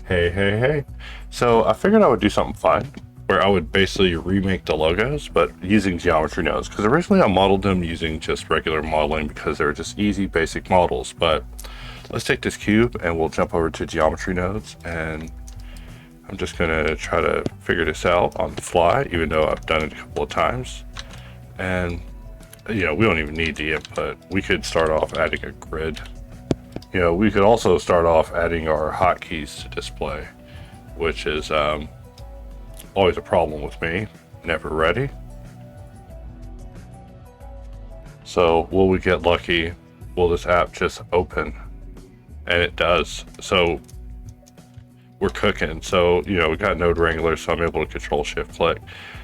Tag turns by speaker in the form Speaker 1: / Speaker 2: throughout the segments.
Speaker 1: Hey. So I figured I would do something fun where I would basically remake the logos, but using geometry nodes. Because originally I modeled them using just regular modeling because they were just easy, basic models. But let's take this cube and we'll jump over to geometry nodes. And I'm just going to try to figure this out on the fly, even though I've done it a couple of times. And, we don't even need the input. We could start off adding a grid. We could also start off adding our hotkeys to display, which is always a problem with me, never ready. So will we get lucky? Will this app just open? And it does. So we're cooking. So, we got node wrangler, so I'm able to control shift click,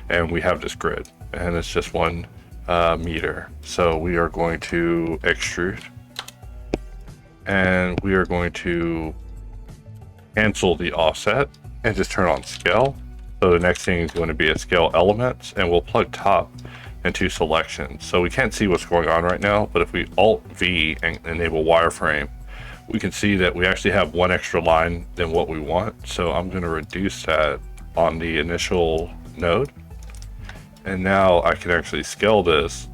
Speaker 1: and we have this grid, and it's just 1 meter. So we are going to extrude. And we are going to cancel the offset and just turn on scale. So the next thing is going to be a scale elements, and we'll plug top into selection. So we can't see what's going on right now, but if we Alt V and enable wireframe, we can see that we actually have 1 extra line than what we want. So I'm going to reduce that on the initial node. And now I can actually scale this.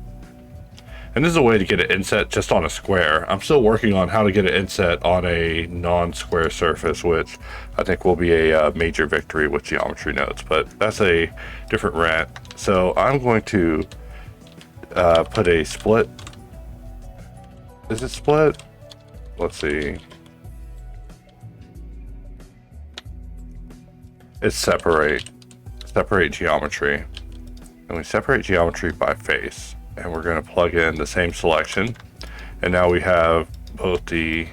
Speaker 1: And this is a way to get an inset just on a square. I'm still working on how to get an inset on a non-square surface, which I think will be a major victory with geometry nodes, but that's a different rant. So I'm going to put a split. Is it split? Let's see. It's separate geometry. And we separate geometry by face. And we're going to plug in the same selection, and now we have both the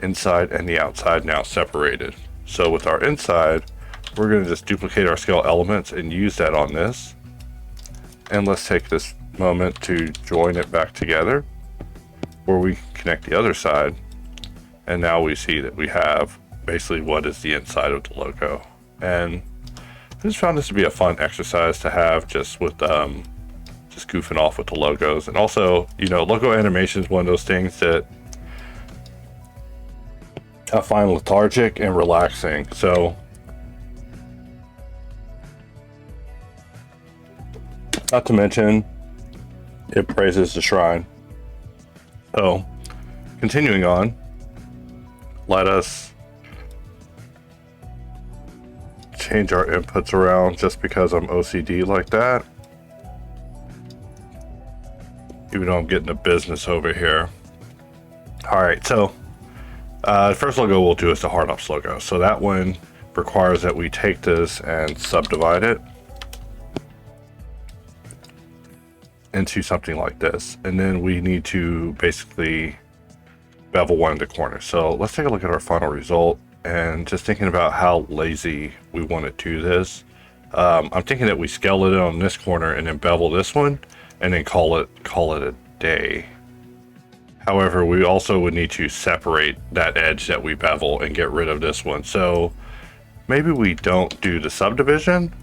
Speaker 1: inside and the outside now separated. So with our inside, we're going to just duplicate our scale elements and use that on this. And let's take this moment to join it back together, where we connect the other side, and now we see that we have basically what is the inside of the logo. And I just found this to be a fun exercise to have, just with just goofing off with the logos. And also, logo animation is one of those things that I find lethargic and relaxing. So not to mention, it praises the shrine. So continuing on, let us change our inputs around just because I'm OCD like that. Even though I'm getting a business over here. All right, so the first logo we'll do is the HardOps logo. So that one requires that we take this and subdivide it into something like this. And then we need to basically bevel one of the corners. So let's take a look at our final result, and just thinking about how lazy we want to do this. I'm thinking that we scale it on this corner and then bevel this one, and then call it a day. However, we also would need to separate that edge that we bevel and get rid of this one. So maybe we don't do the subdivision.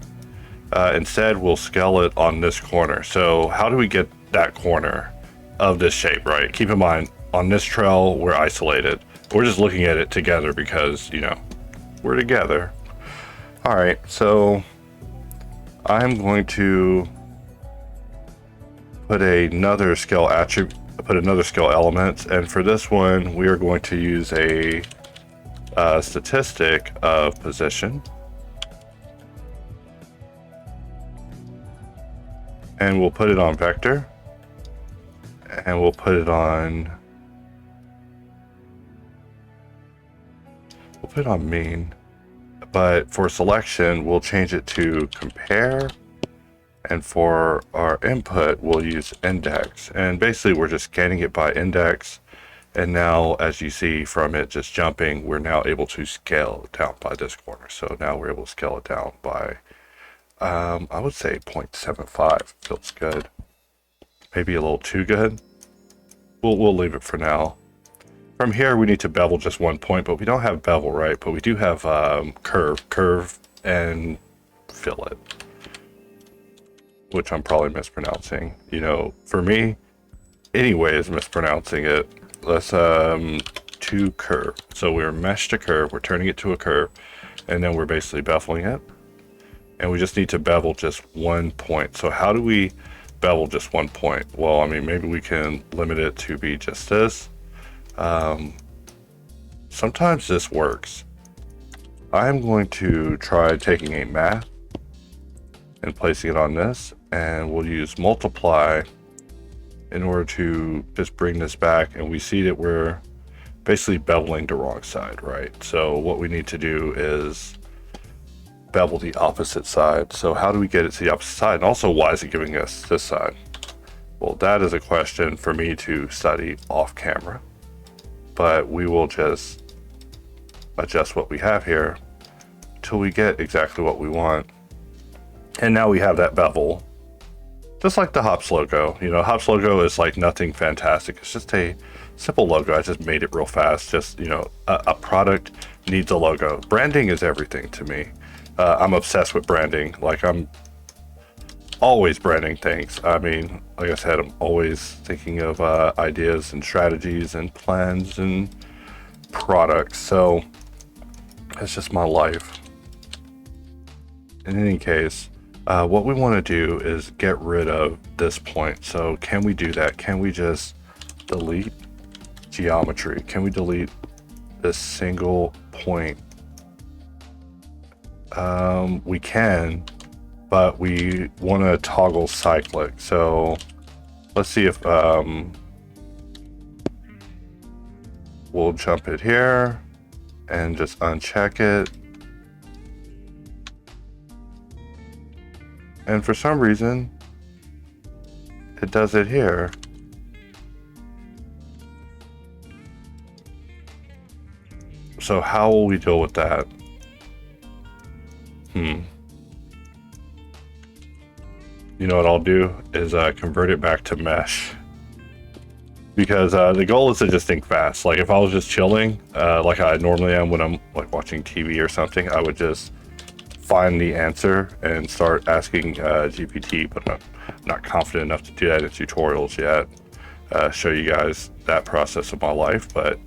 Speaker 1: Instead, we'll scale it on this corner. So how do we get that corner of this shape, right? Keep in mind, on this trail, we're isolated. We're just looking at it together because, we're together. All right, so I'm going to put another scale element, and for this one we are going to use a statistic of position, and we'll put it on vector, and we'll put it on mean, but for selection we'll change it to compare. And for our input, we'll use index. And basically, we're just scanning it by index. And now, as you see from it just jumping, we're now able to scale it down by this corner. So now we're able to scale it down by, I would say 0.75. Feels good. Maybe a little too good. We'll leave it for now. From here, we need to bevel just 1 point, but we don't have bevel, right? But we do have curve, and fillet, which I'm probably mispronouncing. For me, anyway, is mispronouncing it. Let's 2 to curve. So we're mesh to curve, we're turning it to a curve, and then we're basically beveling it. And we just need to bevel just 1 point. So how do we bevel just 1 point? Well, I mean, maybe we can limit it to be just this. Sometimes this works. I'm going to try taking a math and placing it on this, and we'll use multiply in order to just bring this back, and we see that we're basically beveling the wrong side, right? So what we need to do is bevel the opposite side. So how do we get it to the opposite side? And also, why is it giving us this side? Well, that is a question for me to study off camera, but we will just adjust what we have here till we get exactly what we want. And now we have that bevel, just like the Hops logo. You know, Hops logo is like nothing fantastic. It's just a simple logo. I just made it real fast. Just, you know, a product needs a logo. Branding is everything to me. I'm obsessed with branding. Like, I'm always branding things. I mean, like I said, I'm always thinking of ideas and strategies and plans and products. So it's just my life. In any case, what we want to do is get rid of this point. So can we do that? Can we just delete geometry? Can we delete this single point? We can, but we want to toggle cyclic. So let's see if we'll jump it here and just uncheck it. And for some reason, it does it here. So how will we deal with that? You know what I'll do is convert it back to mesh. Because the goal is to just think fast. Like if I was just chilling, like I normally am when I'm like watching TV or something, I would just find the answer and start asking GPT, but I'm not confident enough to do that in tutorials yet. Show you guys that process of my life, but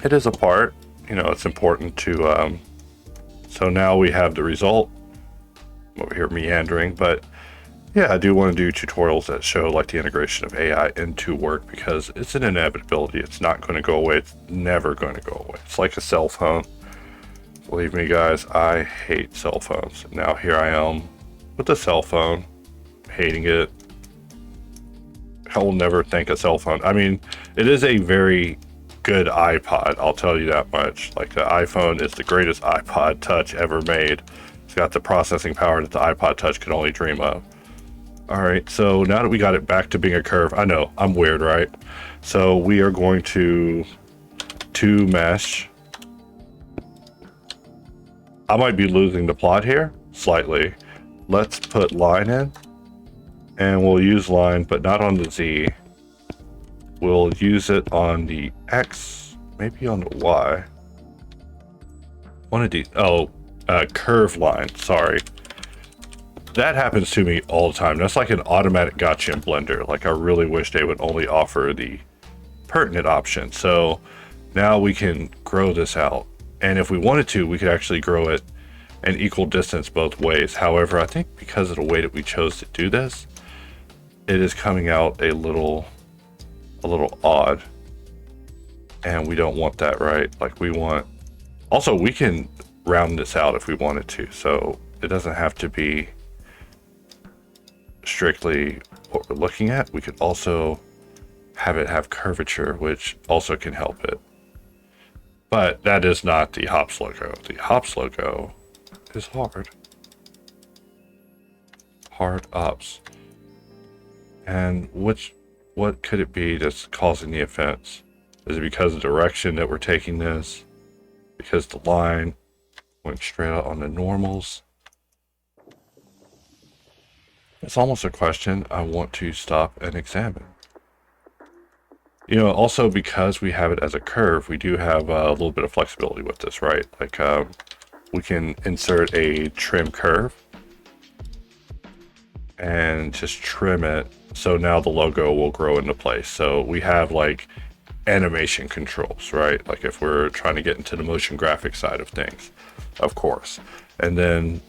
Speaker 1: it is a part, you know, it's important to, so now we have the result. I'm over here meandering, but yeah, I do want to do tutorials that show like the integration of AI into work, because it's an inevitability. It's not going to go away. It's never going to go away. It's like a cell phone. Believe me, guys, I hate cell phones. Now here I am with a cell phone, hating it. I will never thank a cell phone. I mean, it is a very good iPod, I'll tell you that much. Like the iPhone is the greatest iPod Touch ever made. It's got the processing power that the iPod Touch could only dream of. All right, so now that we got it back to being a curve, I know, I'm weird, right? So we are going to mesh. I might be losing the plot here slightly. Let's put line in, and we'll use line, but not on the Z. We'll use it on the X, maybe on the Y. One of these, curve line, sorry. That happens to me all the time. That's like an automatic gotcha in Blender. Like I really wish they would only offer the pertinent option. So now we can grow this out. And if we wanted to, we could actually grow it an equal distance both ways. However, I think because of the way that we chose to do this, it is coming out a little odd. And we don't want that, right? Like we want, also we can round this out if we wanted to. So it doesn't have to be strictly what we're looking at. We could also have it have curvature, which also can help it. But that is not the Hops logo. The Hops logo is hard. HardOps. And what could it be that's causing the offense? Is it because of the direction that we're taking this? Because the line went straight out on the normals? It's almost a question I want to stop and examine. You know, also because we have it as a curve, we do have a little bit of flexibility with this, right? Like we can insert a trim curve and just trim it. So now the logo will grow into place. So we have like animation controls, right? Like if we're trying to get into the motion graphic side of things, of course. And then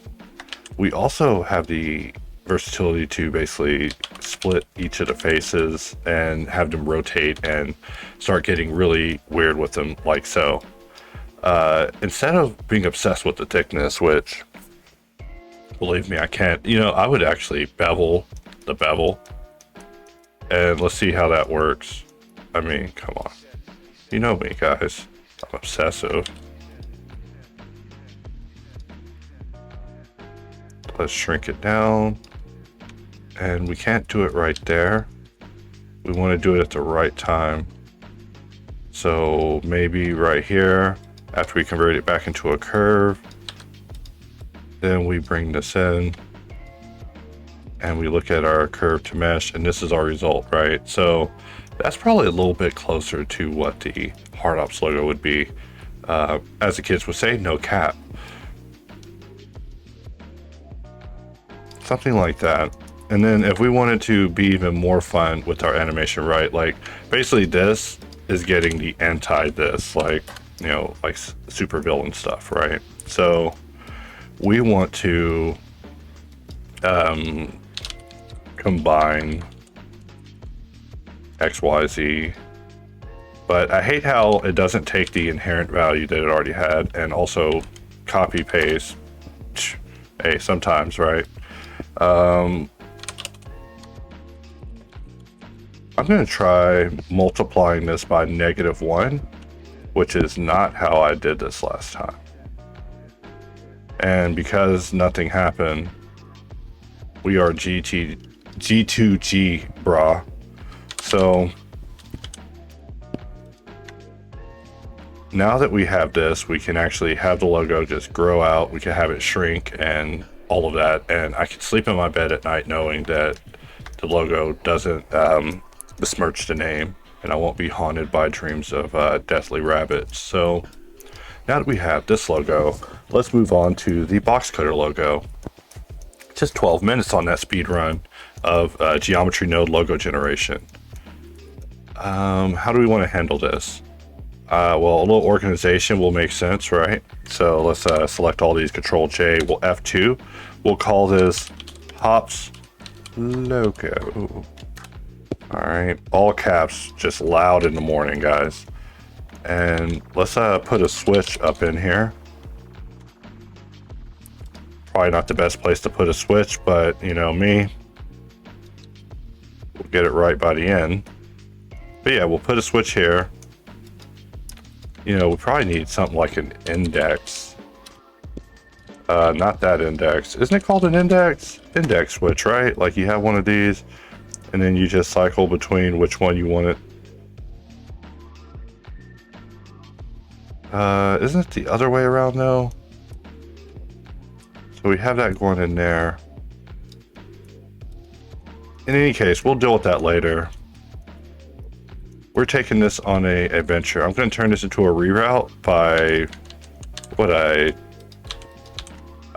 Speaker 1: we also have the versatility to basically split each of the faces and have them rotate and start getting really weird with them, like so. Instead of being obsessed with the thickness, which, believe me, I can't, you know, I would actually bevel the bevel, and let's see how that works. I mean, come on. You know me, guys. I'm obsessive. Let's shrink it down. And we can't do it right there. We want to do it at the right time. So maybe right here, after we convert it back into a curve, then we bring this in and we look at our curve to mesh, and this is our result, right? So that's probably a little bit closer to what the HardOps logo would be. As the kids would say, no cap. Something like that. And then if we wanted to be even more fun with our animation, right? Like basically this is getting the anti this, like, you know, like super villain stuff, right? So we want to combine XYZ, but I hate how it doesn't take the inherent value that it already had and also copy paste. Hey, sometimes, right? I'm going to try multiplying this by -1, which is not how I did this last time. And because nothing happened, we are G2G, brah. So now that we have this, we can actually have the logo just grow out. We can have it shrink and all of that. And I can sleep in my bed at night knowing that the logo doesn't besmirch the name, and I won't be haunted by dreams of deathly rabbits. So now that we have this logo, let's move on to the Boxcutter logo. Just 12 minutes on that speed run of geometry node logo generation. How do we want to handle this? Well, a little organization will make sense, right? So let's select all these, Control J, we'll F2. We'll call this Hops logo. All right, all caps, just loud in the morning, guys. And let's put a switch up in here. Probably not the best place to put a switch, but you know me, we'll get it right by the end. But yeah, we'll put a switch here. You know, we probably need something like an index. Not that index. Isn't it called an index? Index switch, right? Like you have one of these, and then you just cycle between which one you want it. Isn't it the other way around though? So we have that going in there. In any case, we'll deal with that later. We're taking this on a adventure. I'm going to turn this into a reroute by what I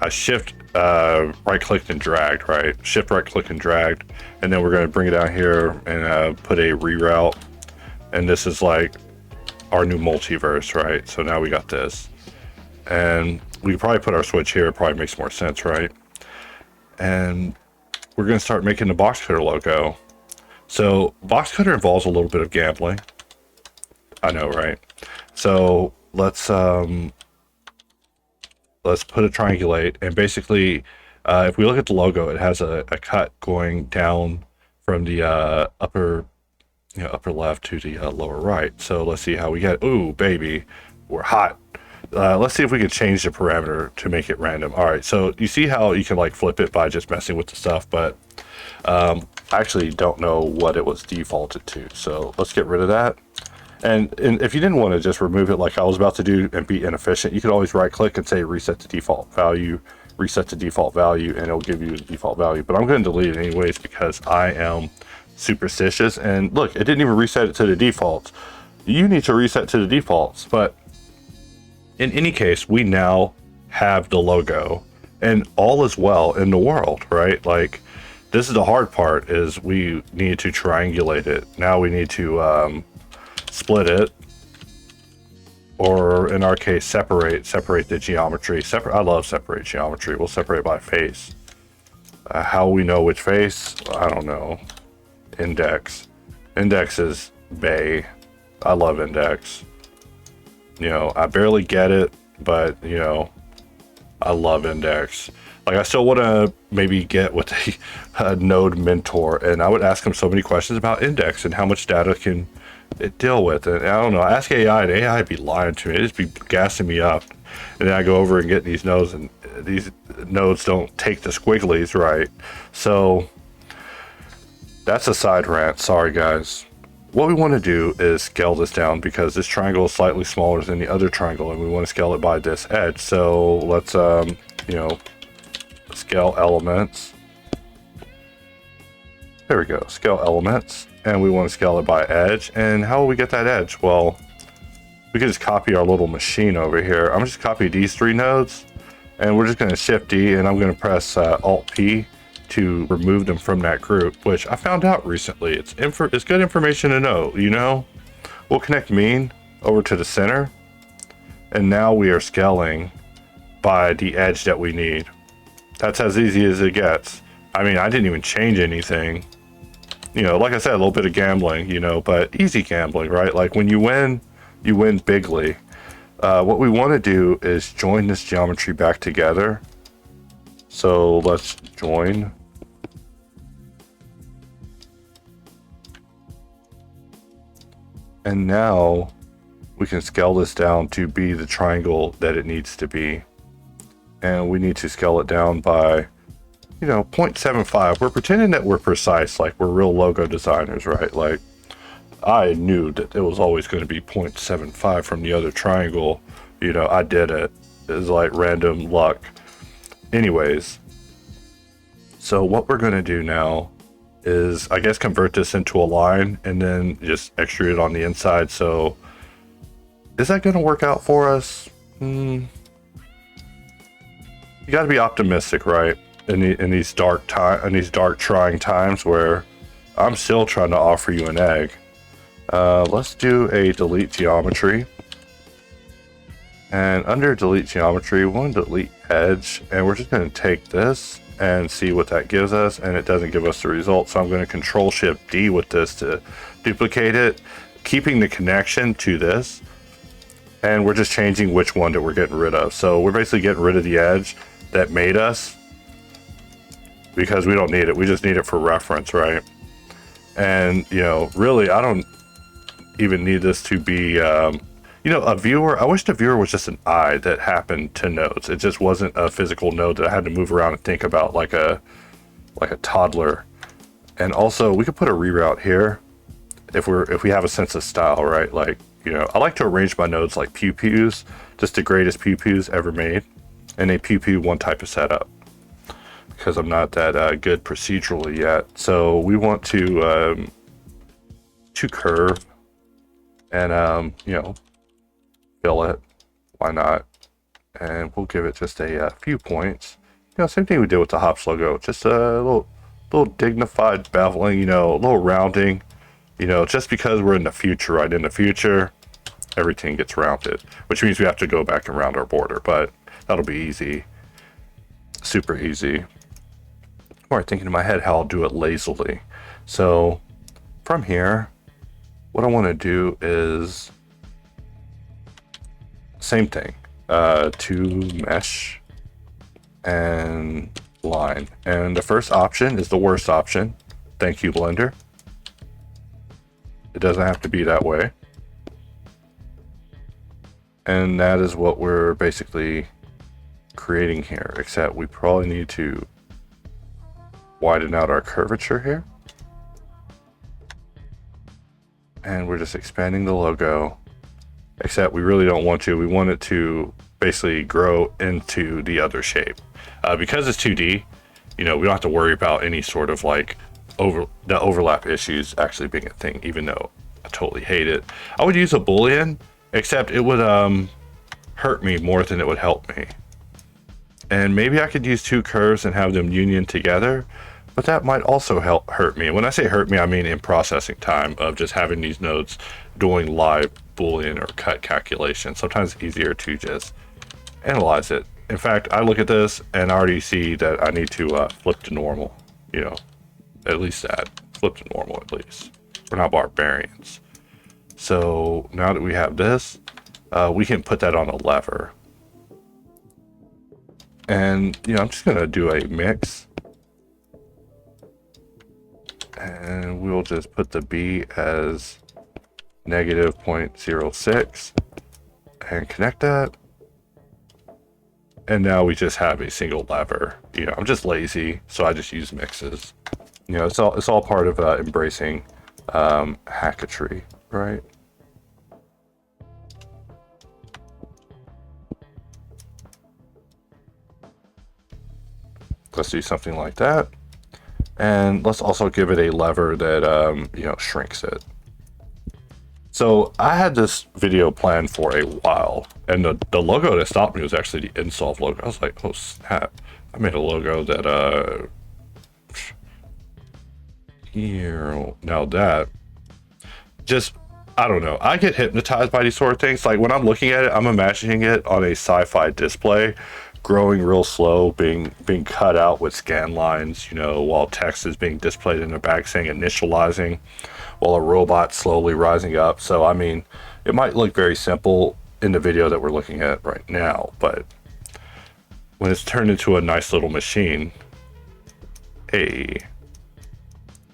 Speaker 1: shift right clicked and dragged, right? Shift right click and dragged, and then we're going to bring it out here and put a reroute. And this is like our new multiverse, right? So now we got this, and we could probably put our switch here. It probably makes more sense, right? And we're going to start making the Boxcutter logo. So Boxcutter involves a little bit of gambling. I know, right? So let's put a triangulate, and basically, if we look at the logo, it has a cut going down from the upper left to the lower right. So let's see how we get. Ooh, baby, we're hot. Let's see if we can change the parameter to make it random. All right, so you see how you can like flip it by just messing with the stuff, but I actually don't know what it was defaulted to. So let's get rid of that. And if you didn't want to just remove it like I was about to do and be inefficient, you could always right click and say reset to default value, reset to default value, and it'll give you the default value. But I'm going to delete it anyways because I am superstitious. And look, it didn't even reset it to the defaults. You need to reset to the defaults. But in any case, we now have the logo, and all is well in the world, right? Like, this is the hard part, is we need to triangulate it. Now we need to split it, or in our case, separate the geometry. I love separate geometry. We'll separate by face. How we know which face, I don't know. Index is bay. I love index. You know, I barely get it, but you know, I love index. Like, I still want to maybe get with a node mentor, and I would ask him so many questions about index and how much data can it deal with. And I don't know, ask AI, and AI would be lying to me. It'd just be gassing me up. And then I go over and get these nodes, and these nodes don't take the squigglies right. So that's a side rant. Sorry, guys. What we want to do is scale this down because this triangle is slightly smaller than the other triangle, and we want to scale it by this edge. So let's, you know, scale elements. There we go, scale elements, and we want to scale it by edge. And how will we get that edge? Well, we can just copy our little machine over here. I'm just copy these 3 nodes, and we're just going to Shift D, and I'm going to press Alt P to remove them from that group, which I found out recently. It's good information to know, you know. We'll connect mean over to the center, and now we are scaling by the edge that we need. That's as easy as it gets. I mean, I didn't even change anything. You know, like I said, a little bit of gambling, you know, but easy gambling, right? Like, when you win bigly. What we want to do is join this geometry back together. So let's join. And now we can scale this down to be the triangle that it needs to be. And we need to scale it down by, you know, 0.75. We're pretending that we're precise, like we're real logo designers, right? Like, I knew that it was always going to be 0.75 from the other triangle. You know, I did it. It was like random luck. Anyways, so what we're going to do now is, I guess, convert this into a line and then just extrude it on the inside. So is that going to work out for us? You got to be optimistic, right? In these dark trying times where I'm still trying to offer you an egg. Let's do a delete geometry. And under delete geometry, we want to delete edge, and we're just going to take this and see what that gives us, and it doesn't give us the result. So I'm going to Control Shift D with this to duplicate it, keeping the connection to this, and we're just changing which one that we're getting rid of. So we're basically getting rid of the edge that made us, because we don't need it. We just need it for reference, right? And, you know, really, I don't even need this to be, you know, a viewer. I wish the viewer was just an eye that happened to nodes. It just wasn't a physical node that I had to move around and think about like a toddler. And also, we could put a reroute here if we have a sense of style, right? Like, you know, I like to arrange my nodes like pew-pews, just the greatest pew-pews ever made, and a pew-pew one type of setup, because I'm not that good procedurally yet. So we want to curve and you know, fill it. Why not? And we'll give it just a few points. You know, same thing we did with the HardOps logo. Just a little dignified beveling. You know, a little rounding. You know, just because we're in the future, right? In the future, everything gets rounded, which means we have to go back and round our border, but that'll be easy. Super easy. Or thinking in my head how I'll do it lazily. So from here, what I want to do is same thing, to mesh and line. And the first option is the worst option. Thank you, Blender. It doesn't have to be that way. And that is what we're basically creating here, except we probably need to widen out our curvature here. And we're just expanding the logo, except we really don't want to. We want it to basically grow into the other shape. Because it's 2D, you know, we don't have to worry about any sort of like the overlap issues actually being a thing, even though I totally hate it. I would use a Boolean, except it would hurt me more than it would help me. And maybe I could use 2 curves and have them union together, but that might also hurt me. When I say hurt me, I mean in processing time of just having these nodes doing live Boolean or cut calculation. Sometimes it's easier to just analyze it. In fact, I look at this and I already see that I need to flip to normal, you know, at least that. Flip to normal at least. We're not barbarians. So now that we have this, we can put that on a lever. And, you know, I'm just gonna do a mix. And we'll just put the B as negative 0.06 and connect that. And now we just have a single lever. You know, I'm just lazy, so I just use mixes. You know, it's all part of embracing hacketry, right? Let's do something like that. And let's also give it a lever that, you know, shrinks it. So I had this video planned for a while, and the logo that stopped me was actually the Insolve logo. I was like, oh snap, I made a logo that, here, now that, just, I don't know. I get hypnotized by these sort of things. Like when I'm looking at it, I'm imagining it on a sci-fi display, growing real slow, being cut out with scan lines, you know, while text is being displayed in the back saying initializing, while a robot slowly rising up. So, I mean, it might look very simple in the video that we're looking at right now, but when it's turned into a nice little machine,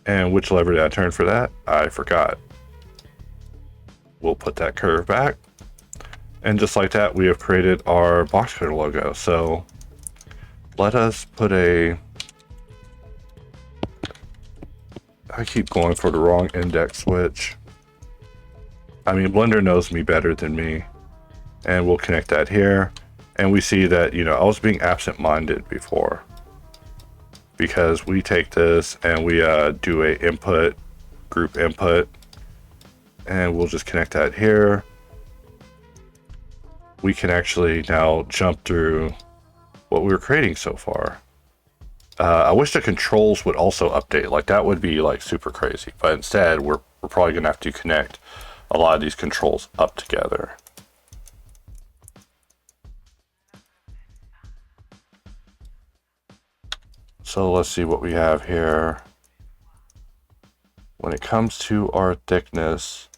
Speaker 1: and which lever did I turn for that? I forgot. We'll put that curve back. And just like that, we have created our Boxcutter logo. So let us put I keep going for the wrong index switch. I mean, Blender knows me better than me. And we'll connect that here. And we see that, you know, I was being absent-minded before. Because we take this and we do a input, group input. And we'll just connect that here. We can actually now jump through what we were creating so far. I wish the controls would also update. Like that would be like super crazy. But instead, we're probably gonna have to connect a lot of these controls up together. So let's see what we have here. When it comes to our thickness,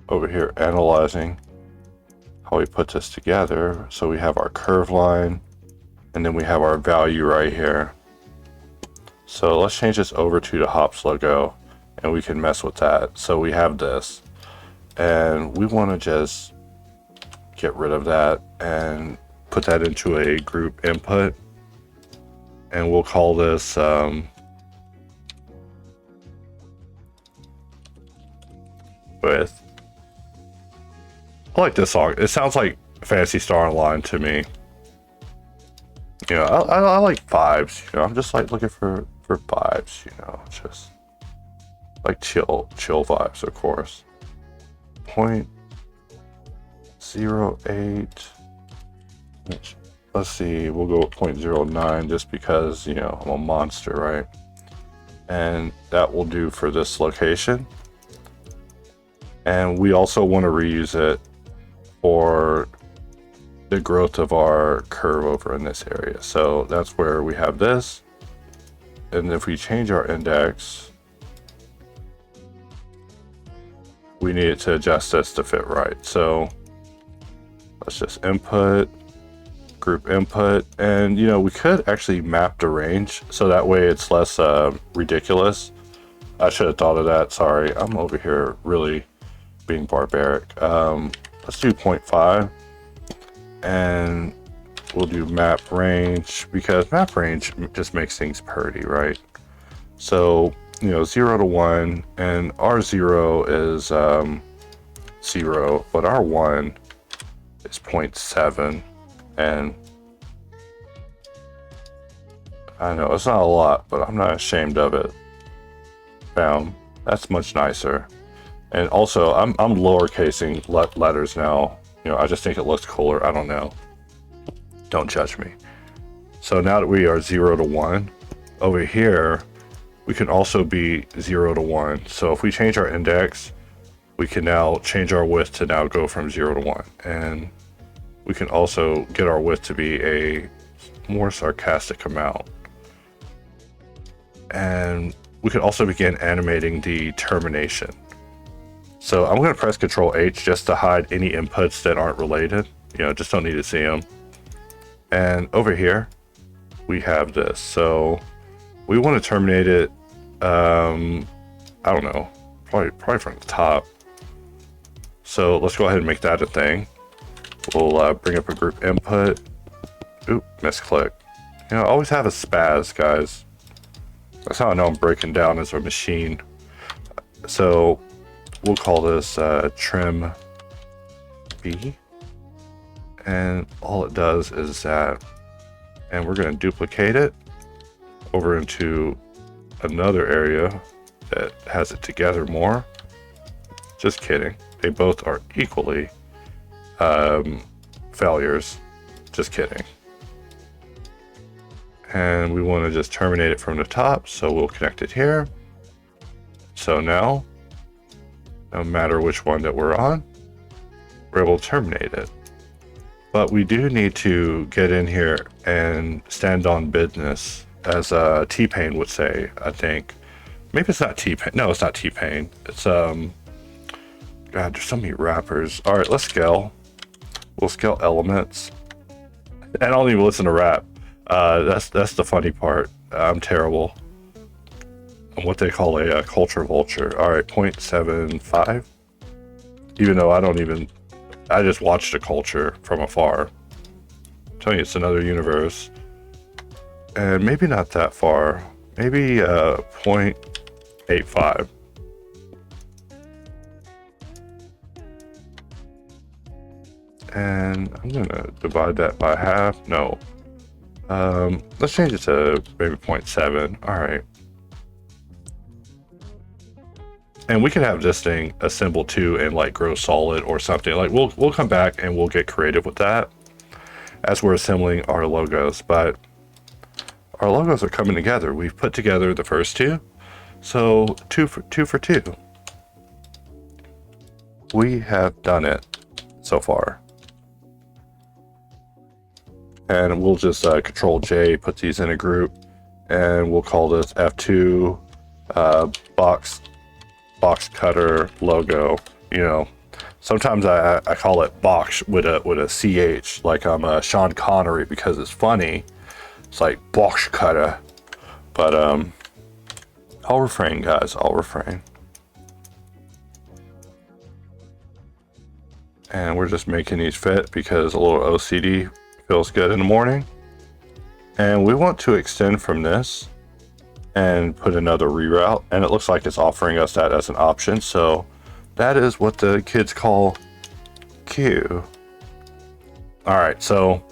Speaker 1: over here analyzing how we put this together. So we have our curve line and then we have our value right here. So let's change this over to the HardOps logo and we can mess with that. So we have this and we want to just get rid of that and put that into a group input, and we'll call this width. I like this song. It sounds like Phantasy Star Online to me. You know, I like vibes. You know, I'm just like looking for vibes. You know, just like chill vibes, of course. 0.08. Let's see. We'll go with 0.09 just because, you know, I'm a monster, right? And that will do for this location. And we also want to reuse it for the growth of our curve over in this area. So that's where we have this. And if we change our index, we need it to adjust this to fit right. So let's just input, group input, and you know, we could actually map the range so that way it's less ridiculous. I should have thought of that. Sorry, I'm over here really being barbaric. Let's do 0.5 and we'll do map range because map range just makes things pretty, right? So, you know, 0 to 1, and our 0 is 0, but our 1 is 0.7, and I know it's not a lot, but I'm not ashamed of it. Bam, that's much nicer. And also, I'm lowercasing letters now. You know, I just think it looks cooler. I don't know. Don't judge me. So now that we are 0 to 1, over here, we can also be 0 to 1. So if we change our index, we can now change our width to now go from 0 to 1. And we can also get our width to be a more sarcastic amount. And we can also begin animating the termination. So I'm going to press Control H just to hide any inputs that aren't related. You know, just don't need to see them. And over here, we have this. So we want to terminate it, I don't know, probably from the top. So let's go ahead and make that a thing. We'll bring up a group input. Oop, misclick. You know, I always have a spaz, guys. That's how I know I'm breaking down as a machine. So we'll call this trim B. And all it does is that, and we're going to duplicate it over into another area that has it together more. Just kidding. They both are equally failures. Just kidding. And we want to just terminate it from the top, so we'll connect it here. So now, no matter which one that we're on, we're able to terminate it. But we do need to get in here and stand on business, as T-Pain would say, I think. Maybe it's not T-Pain. No, it's not T-Pain. It's, God, there's so many rappers. All right, let's scale. We'll scale elements. And I don't even listen to rap. That's the funny part. I'm terrible. I'm what they call a culture vulture. All right, 0.75. Even though I just watch the culture from afar. I'm telling you, it's another universe. And maybe not that far. Maybe 0.85. And I'm gonna divide that by half. No. Let's change it to maybe 0.7. All right. And we can have this thing assemble too and like grow solid or something. Like we'll come back and we'll get creative with that as we're assembling our logos. But our logos are coming together. We've put together the first two. So two for two. We have done it so far. And we'll just Control J, put these in a group, and we'll call this F2 Boxcutter logo. You know, sometimes I call it box with a CH, like I'm Sean Connery, because it's funny. It's like Boxcutter. But I'll refrain, guys. I'll refrain. And we're just making these fit because a little OCD feels good in the morning. And we want to extend from this and put another reroute, and it looks like it's offering us that as an option. So that is what the kids call Q. All right, so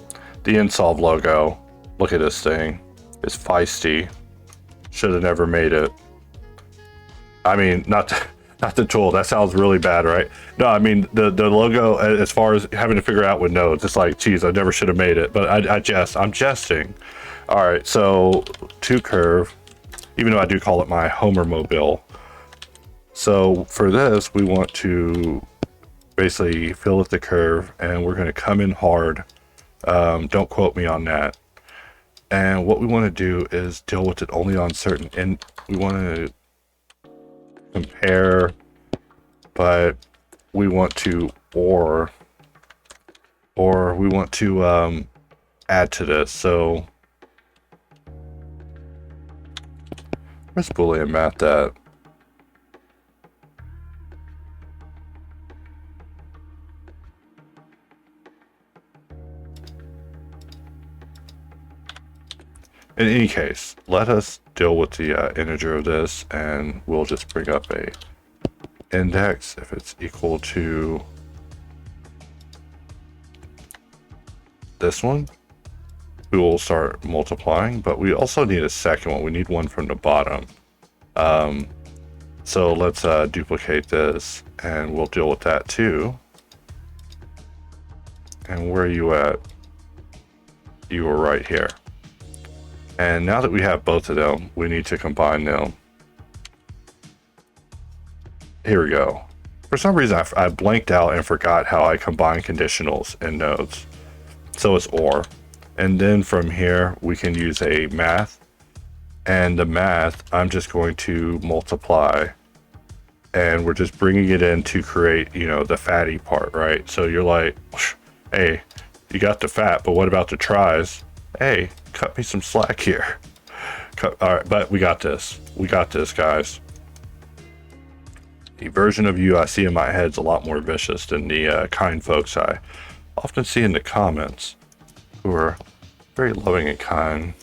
Speaker 1: the Insolve logo, look at this thing. It's feisty. Should have never made it. I mean, not the tool. That sounds really bad, right? No, I mean the logo, as far as having to figure out with nodes, it's like, geez, I never should have made it. But I'm jesting. All right, so to curve, even though I do call it my Homer mobile. So for this, we want to basically fill with the curve, and we're going to come in hard. Don't quote me on that. And what we want to do is deal with it only on certain, and we want to compare, but we want to or we want to add to this. So where's Boolean math at? In any case, let us deal with the integer of this, and we'll just bring up a index if it's equal to this one. We will start multiplying, but we also need a second one. We need one from the bottom. So let's duplicate this, and we'll deal with that too. And where are you at? You are right here. And now that we have both of them, we need to combine them. Here we go. For some reason, I blanked out and forgot how I combine conditionals in nodes. So it's OR. And then from here, we can use a math. And the math, I'm just going to multiply. And we're just bringing it in to create, you know, the fatty part, right? So you're like, hey, you got the fat, but what about the tries? Hey, cut me some slack here. All right, but we got this. We got this, guys. The version of you I see in my head is a lot more vicious than the kind folks I often see in the comments, who are very loving and kind.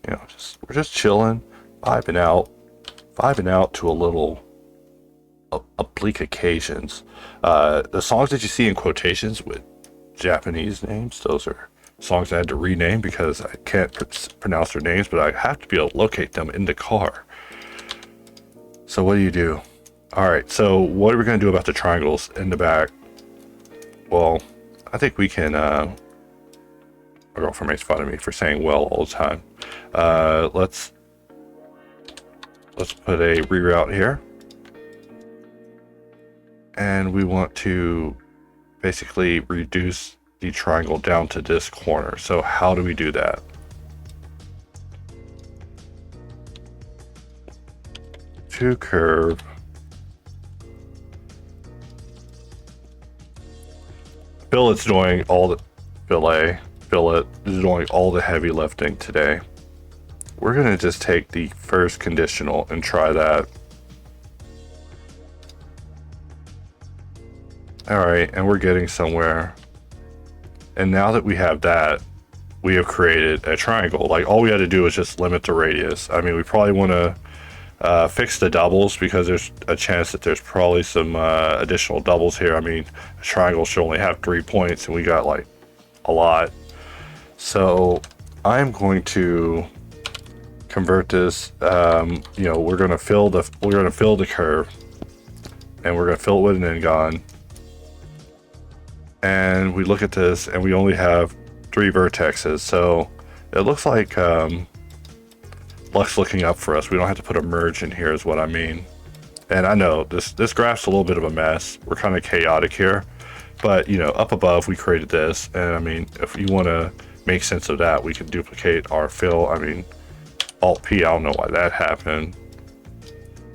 Speaker 1: You know, we're just chilling, vibing out to a little oblique occasions. The songs that you see in quotations with Japanese names, those are songs I had to rename because I can't pronounce their names, but I have to be able to locate them in the car. So what do? All right, so what are we going to do about the triangles in the back? Well, I think we can, my girlfriend makes fun of me for saying well all the time. Let's put a reroute here. And we want to basically reduce the triangle down to this corner. So how do we do that? To curve. Billet's doing all the Billet is doing all the heavy lifting today. We're gonna just take the first conditional and try that. All right, and we're getting somewhere. And now that we have that, we have created a triangle. Like all we had to do is just limit the radius. I mean, we probably want to fix the doubles because there's a chance that there's probably some additional doubles here. I mean, a triangle should only have 3 points, and we got like a lot. So I'm going to convert this. You know, we're going to fill the curve, and we're going to fill it with an n-gon. And we look at this, and we only have 3 vertexes. So it looks like luck's looking up for us. We don't have to put a merge in here is what I mean. And I know this graph's a little bit of a mess. We're kind of chaotic here, but you know, up above we created this, and I mean, if you want to make sense of that, we can duplicate our fill. I mean, Alt P, I don't know why that happened.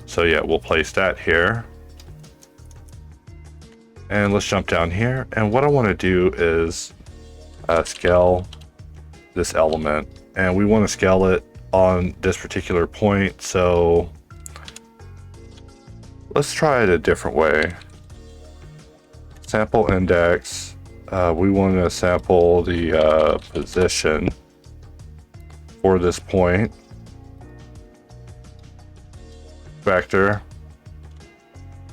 Speaker 1: So yeah, we'll place that here. And let's jump down here. And what I want to do is scale this element, and we want to scale it on this particular point. So let's try it a different way. Sample index. We want to sample the position for this point. Vector.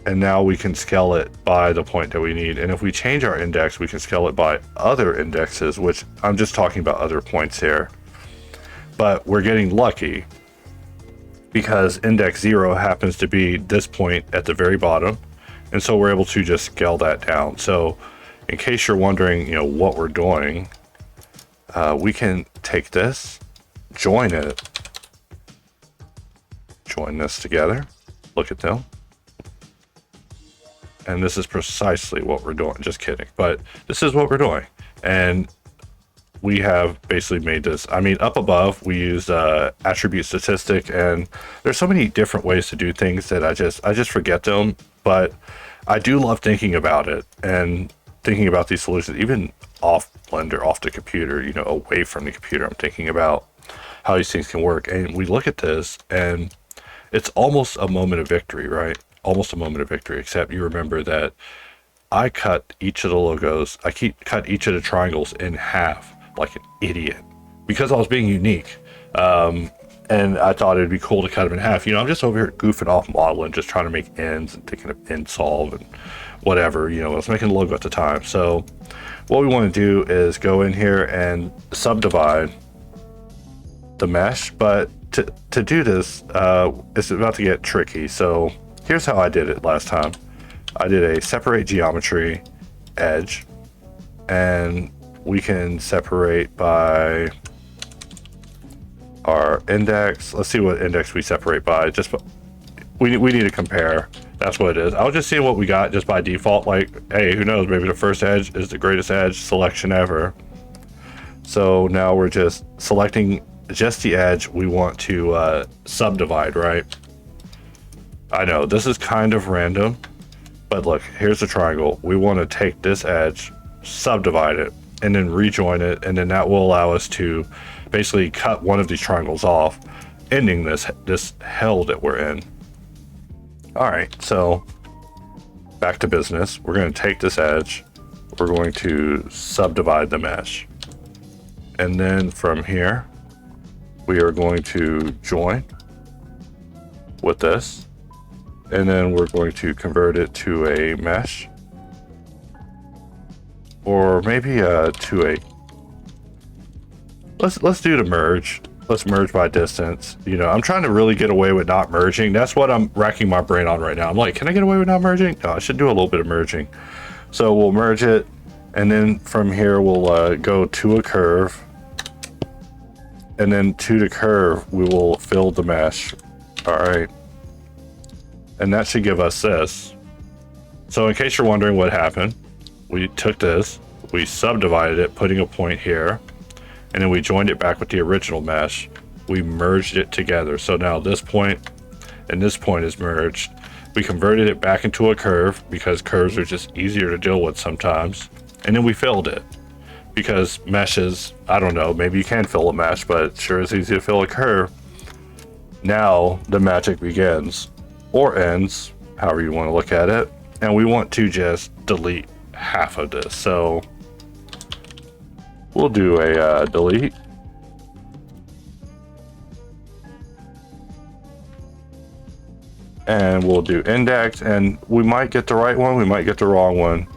Speaker 1: And now we can scale it by the point that we need. And if we change our index, we can scale it by other indexes, which I'm just talking about other points here. But we're getting lucky because index 0 happens to be this point at the very bottom. And so we're able to just scale that down. So in case you're wondering, you know, what we're doing, we can take this, join it, join this together, look at them. And this is precisely what we're doing. Just kidding. But this is what we're doing. And we have basically made this. I mean, up above, we use attribute statistic. And there's so many different ways to do things that I just forget them. But I do love thinking about it and thinking about these solutions, even off Blender, off the computer, you know, away from the computer. I'm thinking about how these things can work. And we look at this, and it's almost a moment of victory, right? Almost a moment of victory, except you remember that I cut each of the logos, cut each of the triangles in half like an idiot because I was being unique. And I thought it'd be cool to cut them in half. You know, I'm just over here goofing off modeling, just trying to make ends and thinking of Insolve and whatever, you know, I was making a logo at the time. So what we want to do is go in here and subdivide the mesh, but to do this, it's about to get tricky. So here's how I did it last time. I did a separate geometry edge, and we can separate by our index. Let's see what index we separate by. Just we need to compare. That's what it is. I'll just see what we got just by default. Like, hey, who knows? Maybe the first edge is the greatest edge selection ever. So now we're just selecting just the edge we want to subdivide, right? I know this is kind of random, but look, here's the triangle. We want to take this edge, subdivide it, and then rejoin it, and then that will allow us to basically cut one of these triangles off, ending this hell that we're in. All right, so back to business. We're going to take this edge, we're going to subdivide the mesh, and then from here we are going to join with this, and then we're going to convert it to a mesh, or maybe to a, let's do the merge. Let's merge by distance. You know, I'm trying to really get away with not merging. That's what I'm racking my brain on right now. I'm like, can I get away with not merging? No, I should do a little bit of merging. So we'll merge it, and then from here we'll go to a curve, and then to the curve we will fill the mesh. All right, and that should give us this. So in case you're wondering what happened, we took this, we subdivided it, putting a point here, and then we joined it back with the original mesh. We merged it together. So now this point and this point is merged. We converted it back into a curve because curves are just easier to deal with sometimes. And then we filled it because meshes, I don't know, maybe you can fill a mesh, but it sure is easy to fill a curve. Now the magic begins, or ends, however you want to look at it. And we want to just delete half of this. So we'll do a delete. And we'll do index, and we might get the right one, we might get the wrong one.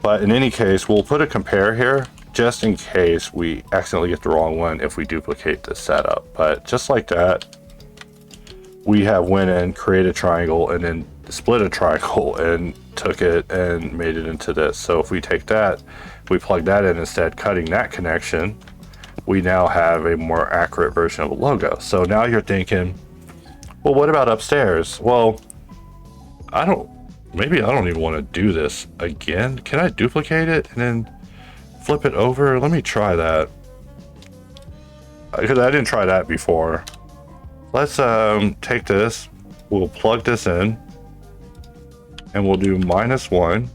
Speaker 1: But in any case, we'll put a compare here just in case we accidentally get the wrong one if we duplicate the setup. But just like that, we have went in, created a triangle, and then split a triangle and took it and made it into this. So if we take that, we plug that in instead, cutting that connection, we now have a more accurate version of a logo. So now you're thinking, well, what about upstairs? Well, maybe I don't even want to do this again. Can I duplicate it and then flip it over? Let me try that, because I didn't try that before. Let's take this, we'll plug this in, and we'll do -1,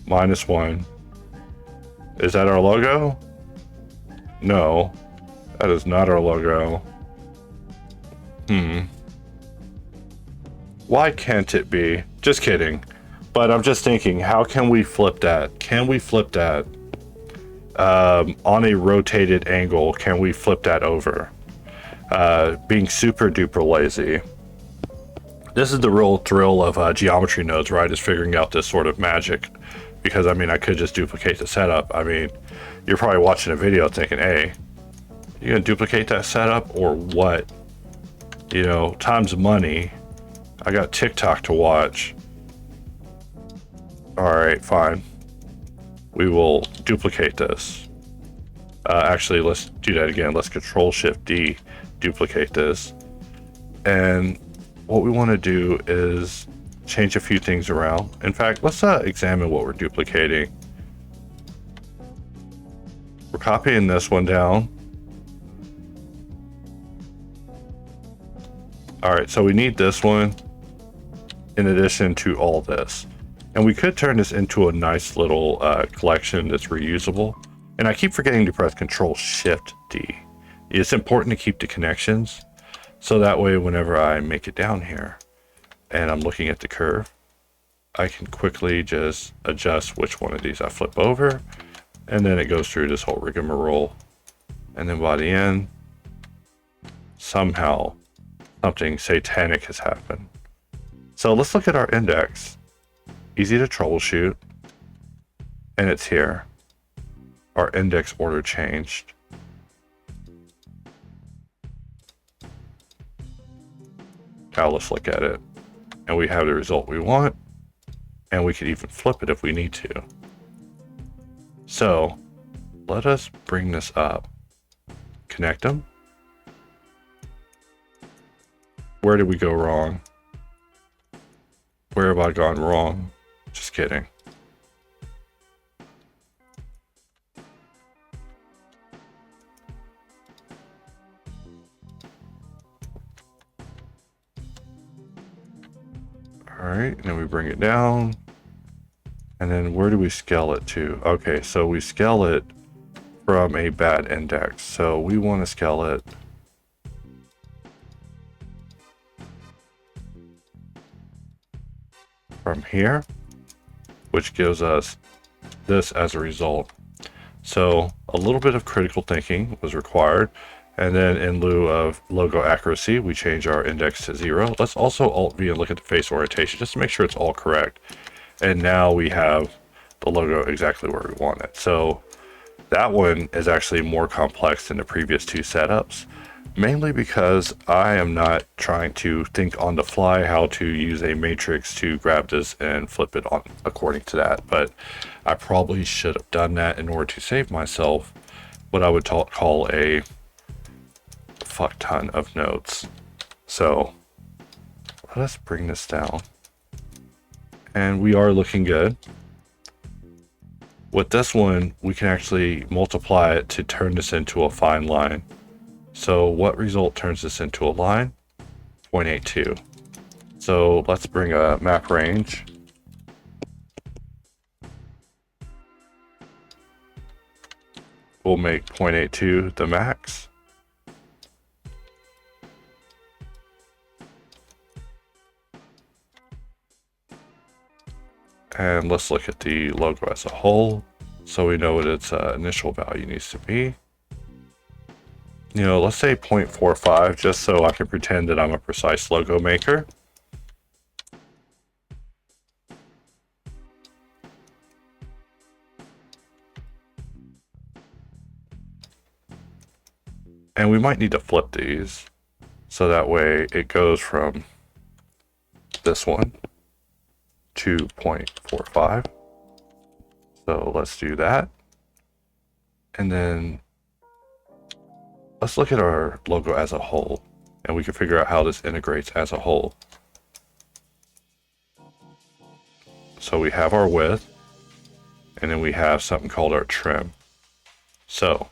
Speaker 1: -1. Is that our logo? No, that is not our logo. Why can't it be? Just kidding. But I'm just thinking, how can we flip that? Can we flip that on a rotated angle? Can we flip that over? Being super duper lazy. This is the real thrill of geometry nodes, right? Is figuring out this sort of magic. Because I mean, I could just duplicate the setup. I mean, you're probably watching a video thinking, hey, you gonna duplicate that setup or what? You know, time's money. I got TikTok to watch. All right, fine. We will duplicate this. Actually, let's do that again. Let's Control-Shift-D, duplicate this. And what we want to do is change a few things around. In fact, let's examine what we're duplicating. We're copying this one down. All right, so we need this one in addition to all this. And we could turn this into a nice little collection that's reusable. And I keep forgetting to press Control-Shift-D. It's important to keep the connections, so that way whenever I make it down here and I'm looking at the curve, I can quickly just adjust which one of these I flip over, and then it goes through this whole rigmarole. And then by the end, somehow something satanic has happened. So let's look at our index. Easy to troubleshoot, and it's here. Our index order changed. Now let's look at it, and we have the result we want, and we could even flip it if we need to. So let us bring this up. connect them. Where did we go wrong? Where have I gone wrong? Just kidding. All right, and then we bring it down. And then where do we scale it to? Okay, so we scale it from a bad index. So we want to scale it from here, which gives us this as a result. So a little bit of critical thinking was required. And then in lieu of logo accuracy, we change our index to 0. Let's also Alt-V and look at the face orientation just to make sure it's all correct. And now we have the logo exactly where we want it. So that one is actually more complex than the previous two setups, mainly because I am not trying to think on the fly how to use a matrix to grab this and flip it on according to that. But I probably should have done that in order to save myself what I would call a fuck ton of notes. So let us bring this down. And we are looking good. With this one, we can actually multiply it to turn this into a fine line. So what result turns this into a line? 0.82. So let's bring a map range. We'll make 0.82 the max. And let's look at the logo as a whole, so we know what its initial value needs to be. You know, let's say 0.45, just so I can pretend that I'm a precise logo maker. And we might need to flip these, so that way it goes from this one to 0.45. So let's do that. And then let's look at our logo as a whole, and we can figure out how this integrates as a whole. So we have our width, and then we have something called our trim. So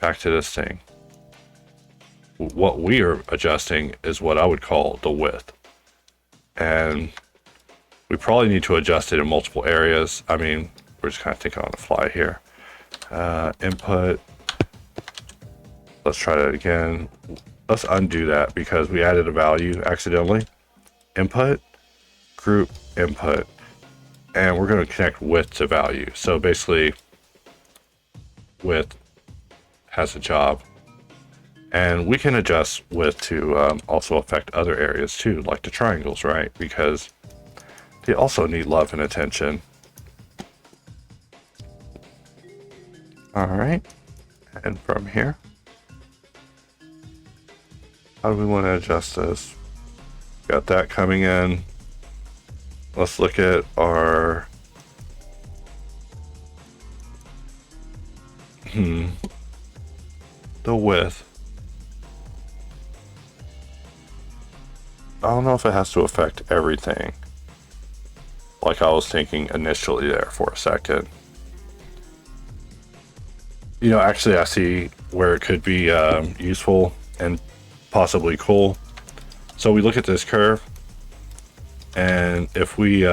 Speaker 1: back to this thing. What we are adjusting is what I would call the width. And we probably need to adjust it in multiple areas. I mean, we're just kind of thinking on the fly here. Input. Let's try that again. Let's undo that because we added a value accidentally. Input, group input. And we're going to connect width to value. So basically, width has a job. And we can adjust width to also affect other areas too, like the triangles, right? Because they also need love and attention. All right, and from here, how do we want to adjust this? Got that coming in. Let's look at our the width. I don't know if it has to affect everything, like I was thinking initially there for a second. You know, actually I see where it could be useful and possibly cool. So we look at this curve, and if we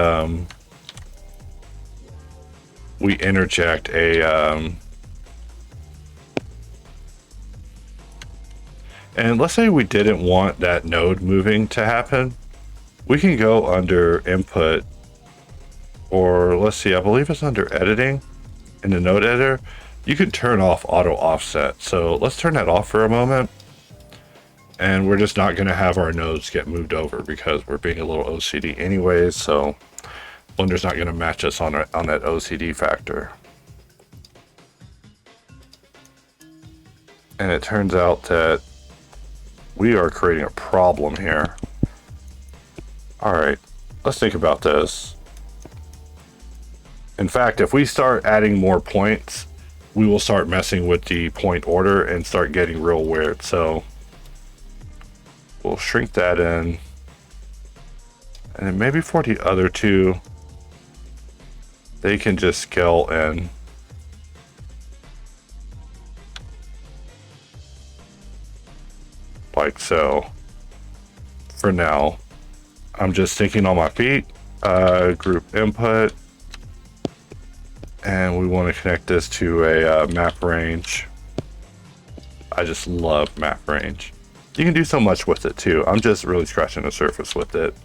Speaker 1: interject a and let's say we didn't want that node moving to happen, we can go under input, or let's see, I believe it's under editing in the node editor. You can turn off auto offset. So let's turn that off for a moment. And we're just not going to have our nodes get moved over because we're being a little OCD anyways. So Blender's not going to match us on that OCD factor. And it turns out that we are creating a problem here. All right, let's think about this. In fact, if we start adding more points we will start messing with the point order and start getting real weird. So we'll shrink that in. And then maybe for the other two, they can just scale in. Like so. For now, I'm just thinking on my feet. Group input. And we want to connect this to a map range. I just love map range. You can do so much with it too. I'm just really scratching the surface with it.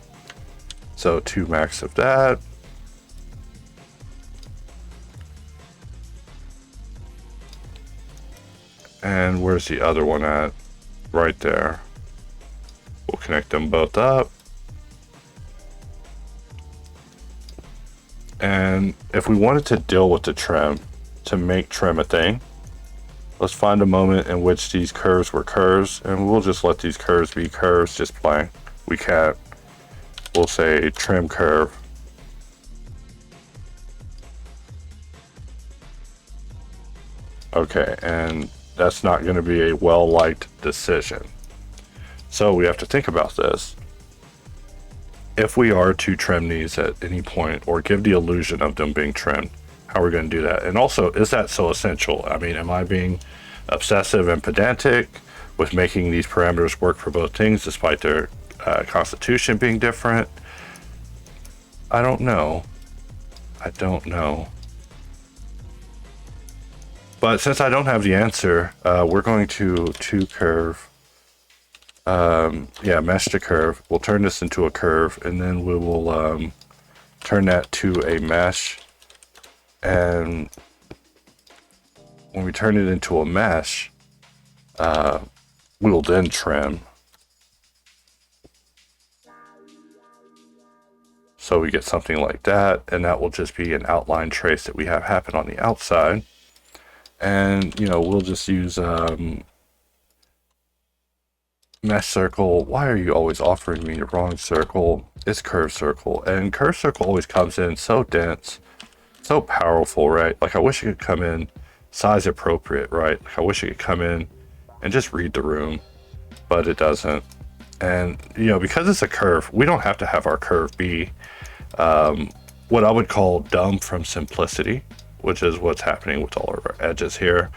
Speaker 1: So 2 max of that. And where's the other one at? Right there. We'll connect them both up. And if we wanted to deal with the trim, to make trim a thing, let's find a moment in which these curves were curves, and we'll just let these curves be curves, just plain. We can't, we'll say trim curve. Okay, and that's not going to be a well-liked decision. So we have to think about this. If we are to trim these at any point or give the illusion of them being trimmed, how are we going to do that? And also, is that so essential? I mean, am I being obsessive and pedantic with making these parameters work for both things despite their constitution being different? I don't know. I don't know. But since I don't have the answer, we're going to curve. Yeah, mesh to curve. We'll turn this into a curve, and then we will turn that to a mesh. And when we turn it into a mesh, we will then trim. So we get something like that, and that will just be an outline trace that we have happen on the outside. And, you know, we'll just use mesh circle. Why are you always offering me the wrong circle? It's curve circle, and curve circle always comes in so dense, so powerful, right? Like I wish it could come in size appropriate, right? Like I wish it could come in and just read the room, but it doesn't. And you know, because it's a curve, we don't have to have our curve be what I would call dumb from simplicity, which is what's happening with all of our edges here.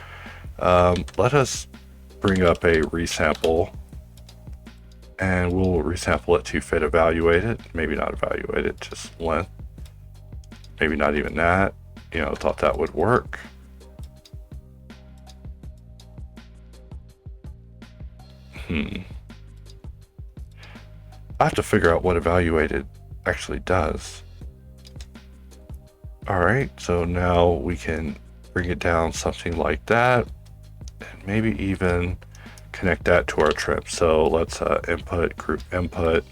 Speaker 1: Let us bring up a resample, and we'll resample it to fit evaluated. Maybe not evaluated, just length. Maybe not even that. You know, thought that would work. I have to figure out what evaluated actually does. All right, so now we can bring it down something like that, and maybe even connect that to our trim. So let's input, group input.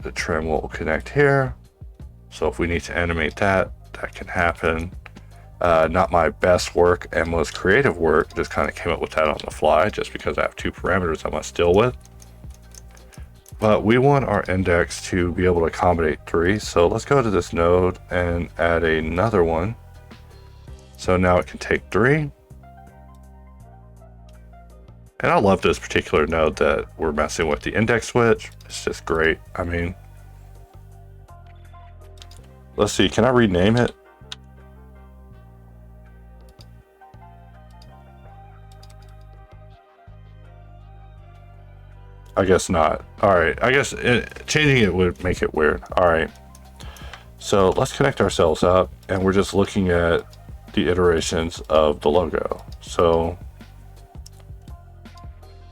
Speaker 1: The trim will connect here. So if we need to animate that, that can happen. Not my best work and most creative work, just kind of came up with that on the fly just because I have 2 parameters I must deal with. But we want our index to be able to accommodate 3. So let's go to this node and add another one. So now it can take 3. And I love this particular node that we're messing with, the index switch. It's just great. I mean, let's see, can I rename it? I guess not. All right, I guess changing it would make it weird. All right, so let's connect ourselves up, and we're just looking at the iterations of the logo. So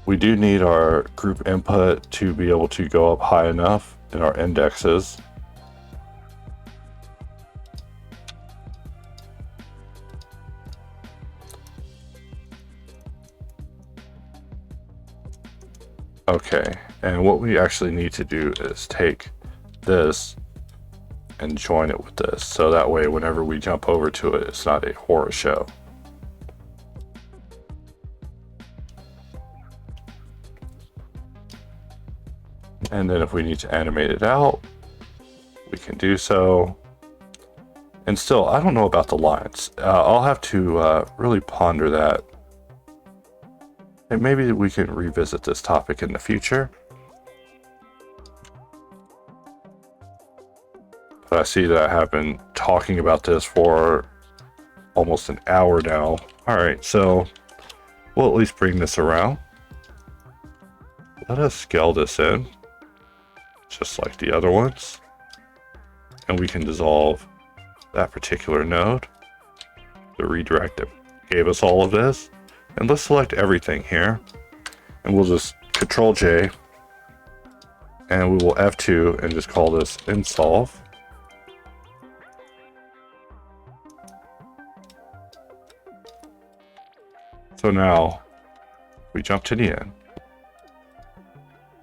Speaker 1: we do need our group input to be able to go up high enough in our indexes. Okay, and what we actually need to do is take this and join it with this, so that way whenever we jump over to it, it's not a horror show. And then if we need to animate it out, we can do so. And still, I don't know about the lines. I'll have to really ponder that. And maybe we can revisit this topic in the future. But I see that I have been talking about this for almost an hour now. All right, so we'll at least bring this around. Let us scale this in, just like the other ones. And we can dissolve that particular node, the redirect that gave us all of this. And let's select everything here. And we'll just Control J. And we will F2 and just call this Insolve. So now, if we jump to the end,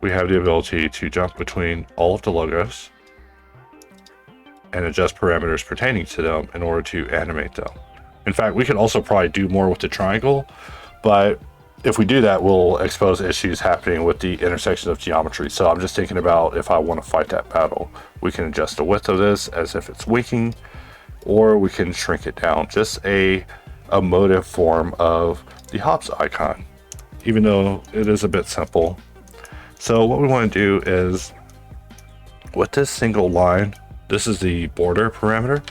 Speaker 1: we have the ability to jump between all of the logos and adjust parameters pertaining to them in order to animate them. In fact, we could also probably do more with the triangle, but if we do that, we'll expose issues happening with the intersection of geometry. So I'm just thinking about if I want to fight that battle, we can adjust the width of this as if it's winking, or we can shrink it down. Just a motive form of the hops icon, even though it is a bit simple. So what we want to do is, with this single line, this is the border parameter.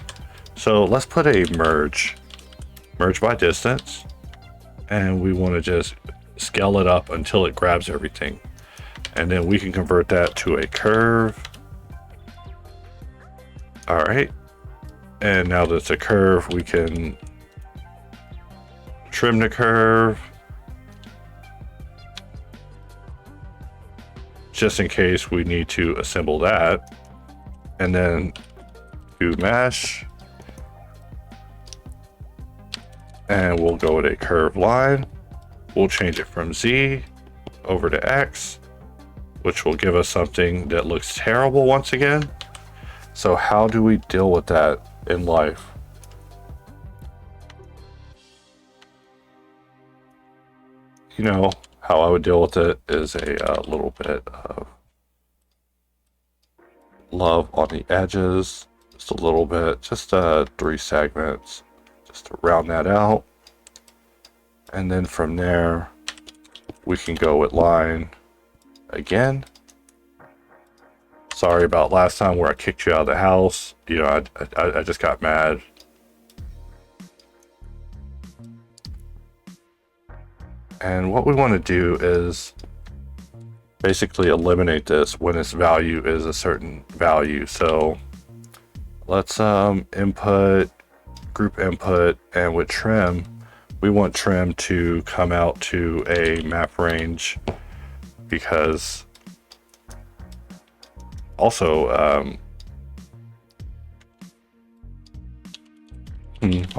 Speaker 1: So let's put a merge by distance, and we want to just scale it up until it grabs everything. And then we can convert that to a curve. All right. And now that it's a curve, we can trim the curve, just in case we need to assemble that. And then do mesh, and we'll go with a curved line. We'll change it from Z over to X, which will give us something that looks terrible once again. So how do we deal with that in life? You know, how I would deal with it is a little bit of love on the edges, just a little bit, just 3 segments, just to round that out. And then from there, we can go with line again. Sorry about last time where I kicked you out of the house. You know, I just got mad. And what we want to do is basically eliminate this when its value is a certain value. So let's input, group input, and with trim, we want trim to come out to a map range, because also I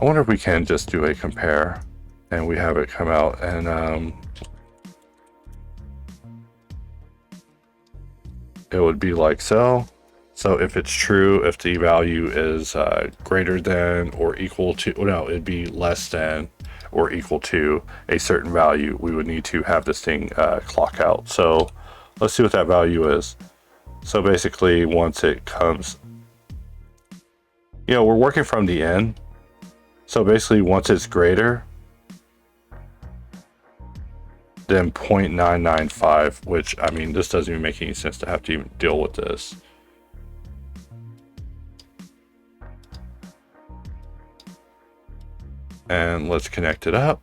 Speaker 1: wonder if we can just do a compare and we have it come out, and it would be like so. So if it's true, if the value is greater than or equal to, no, it'd be less than or equal to a certain value, we would need to have this thing clock out. So let's see what that value is. So basically, once it comes, you know, we're working from the end. So basically, once it's greater than 0.995, which, I mean, this doesn't even make any sense to have to even deal with this. And let's connect it up.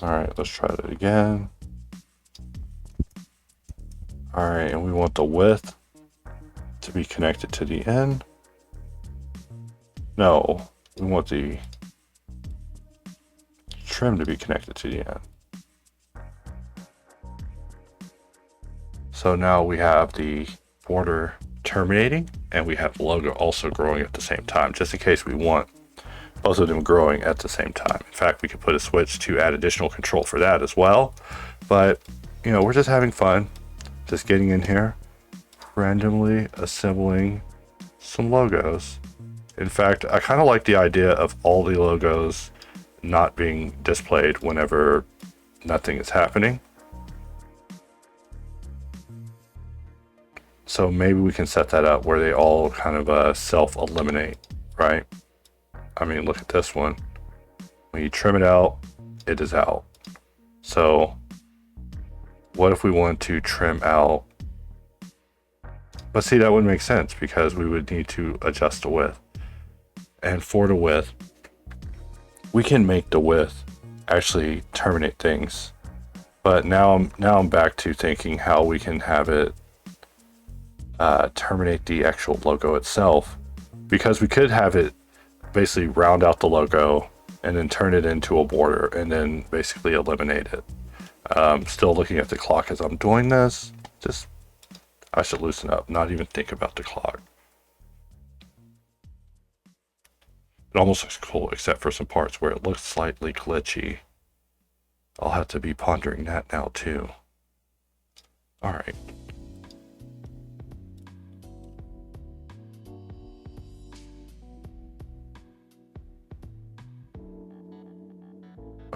Speaker 1: All right, let's try that again. All right, and we want the width to be connected to the end. No, we want the trim to be connected to the end. So now we have the border terminating, and we have the logo also growing at the same time, just in case we want both of them growing at the same time. In fact, we could put a switch to add additional control for that as well. But, you know, we're just having fun, just getting in here, randomly assembling some logos. In fact, I kind of like the idea of all the logos not being displayed whenever nothing is happening. So maybe we can set that up where they all kind of self-eliminate, right? I mean, look at this one. When you trim it out, it is out. So what if we want to trim out? But see, that would make sense because we would need to adjust the width. And for the width, we can make the width actually terminate things. But now I'm back to thinking how we can have it terminate the actual logo itself, because we could have it basically round out the logo and then turn it into a border and then basically eliminate it. Still looking at the clock as I'm doing this. Just, I should loosen up, not even think about the clock. It almost looks cool, except for some parts where it looks slightly glitchy. I'll have to be pondering that now too. All right.